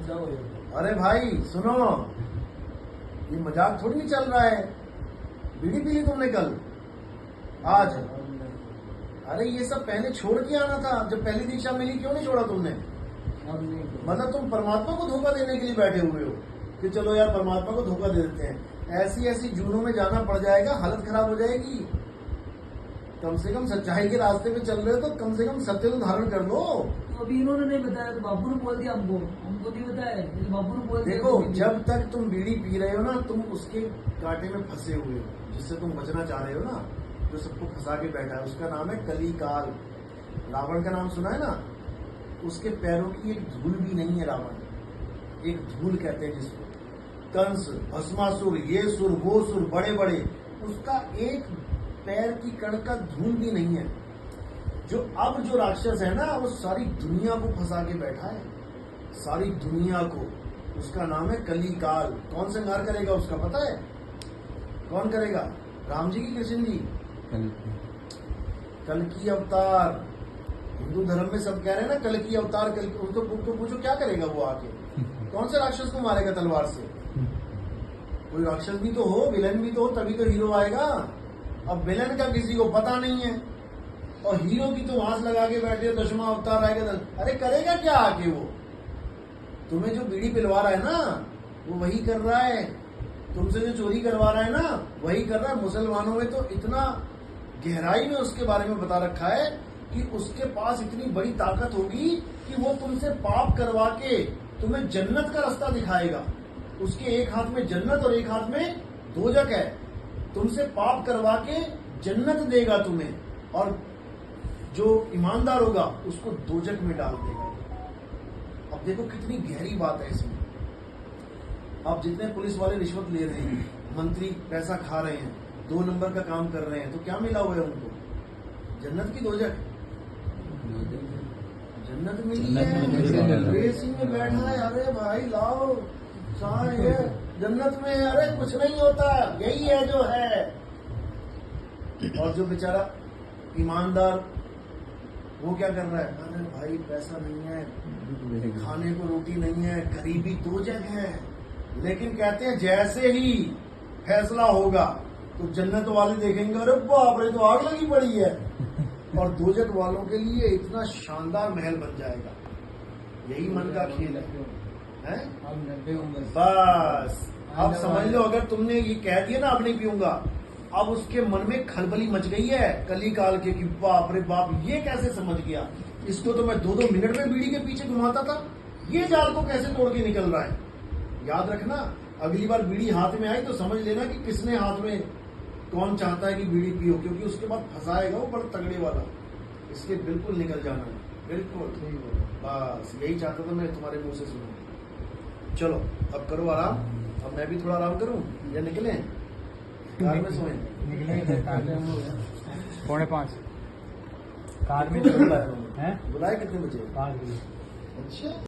अरे भाई सुनो, ये मजाक थोड़ी नहीं चल रहा है। बीड़ी पी ली तुमने कल आज? अरे ये सब पहले छोड़ के आना था, जब पहली दीक्षा मिली क्यों नहीं छोड़ा तुमने? मतलब तुम परमात्मा को धोखा देने के लिए बैठे हुए हो कि चलो यार परमात्मा को धोखा दे देते हैं। ऐसी ऐसी जूनों में जाना पड़ जाएगा, हालत खराब हो जाएगी। कम से कम सच्चाई के रास्ते पे चल रहे हो तो कम से कम सत्य तो धारण कर लो। तो अभी इन्होंने नहीं बताया तो बाबू ने बोल दिया, हमको नहीं बताया, बाबू ने बोल दिया। देखो, जब तक तुम बीड़ी पी रहे हो ना, तुम उसके कांटे में फंसे हुए हो, जिससे तुम बचना चाह रहे हो ना, जो सबको फंसा के बैठा है, उसका नाम है कली काल। रावण का नाम सुना है ना? उसके पैरों की एक धूल भी नहीं है रावण, एक धूल कहते हैं जिसको। कंस, भस्मासुर, ये सुर वो सुर बड़े बड़े, उसका एक पैर की कण का धूल भी नहीं है। जो राक्षस है ना, वो सारी दुनिया को फंसा के बैठा है, सारी दुनिया को। उसका नाम है कली काल। कौन संहार करेगा उसका पता है? कौन करेगा? राम जी की कृष्ण जी? कल की अवतार। हिंदू धर्म में सब कह रहे हैं ना कल की अवतार, कल की। तो पूछो क्या करेगा वो आके? कौन से राक्षस को मारेगा तलवार से? कोई राक्षस भी तो हो, विलन भी तो हो, तभी तो हीरो आएगा। अब विलन का किसी को पता नहीं है, और हीरो की तो आस लगा के बैठे हो, 10वां अवतार आएगा। अरे करेगा क्या आके वो? तुम्हें जो बीड़ी पिलवा रहा है ना, वो वही कर रहा है। तुमसे जो चोरी करवा रहा है ना, वही कर रहा है। मुसलमानों में तो इतना गहराई में उसके बारे में बता रखा है कि उसके पास इतनी बड़ी ताकत होगी कि वो तुमसे पाप करवा के तुम्हें जन्नत का रास्ता दिखाएगा। उसके एक हाथ में जन्नत और एक हाथ में दोजक है। तुमसे पाप करवा के जन्नत देगा तुम्हें, और जो ईमानदार होगा उसको दोजक में डाल देगा। अब देखो कितनी गहरी बात है इसमें। अब जितने पुलिस वाले रिश्वत ले रहे हैं, मंत्री पैसा खा रहे हैं, 2 नंबर का काम कर रहे हैं, तो क्या मिला हुआ है उनको? जन्नत की दोजक? जन्नत मिली है, एसी में बैठा है। अरे भाई लाओ ये जन्नत में। अरे कुछ नहीं होता, यही है जो है। और जो बेचारा ईमानदार, वो क्या कर रहा है? अरे भाई पैसा नहीं है, खाने को रोटी नहीं है, गरीबी दोजक है। लेकिन कहते हैं जैसे ही फैसला होगा तो जन्नत वाले देखेंगे, अरे बाप रे तो आग लगी पड़ी है, और दोजक वालों के लिए इतना शानदार महल बन जाएगा। यही मन का खेल है। बस अब समझ लो, अगर तुमने ये कह दिया ना अब नहीं पीऊंगा, अब उसके मन में खलबली मच गई है कली काल के कि बाप रे बाप, ये कैसे समझ गया? इसको तो मैं 2-2 मिनट में बीड़ी के पीछे घुमाता था, ये जाल को कैसे तोड़ के निकल रहा है? याद रखना, अगली बार बीड़ी हाथ में आई तो समझ लेना कि किसने हाथ में, कौन चाहता है कि बीड़ी पियो, क्योंकि उसके बाद फंसाएगा वो बड़ा तगड़े वाला। इसलिए बिल्कुल निकल जाना है, बिल्कुल। बस यही चाहता था मैं तुम्हारे मुंह से सुनूं। चलो अब करो आराम। अब मैं भी थोड़ा आराम करूं या निकले? कार में सोए? निकले 4:45 कार में। बुलाए कितने बजे? 5 बजे। अच्छा।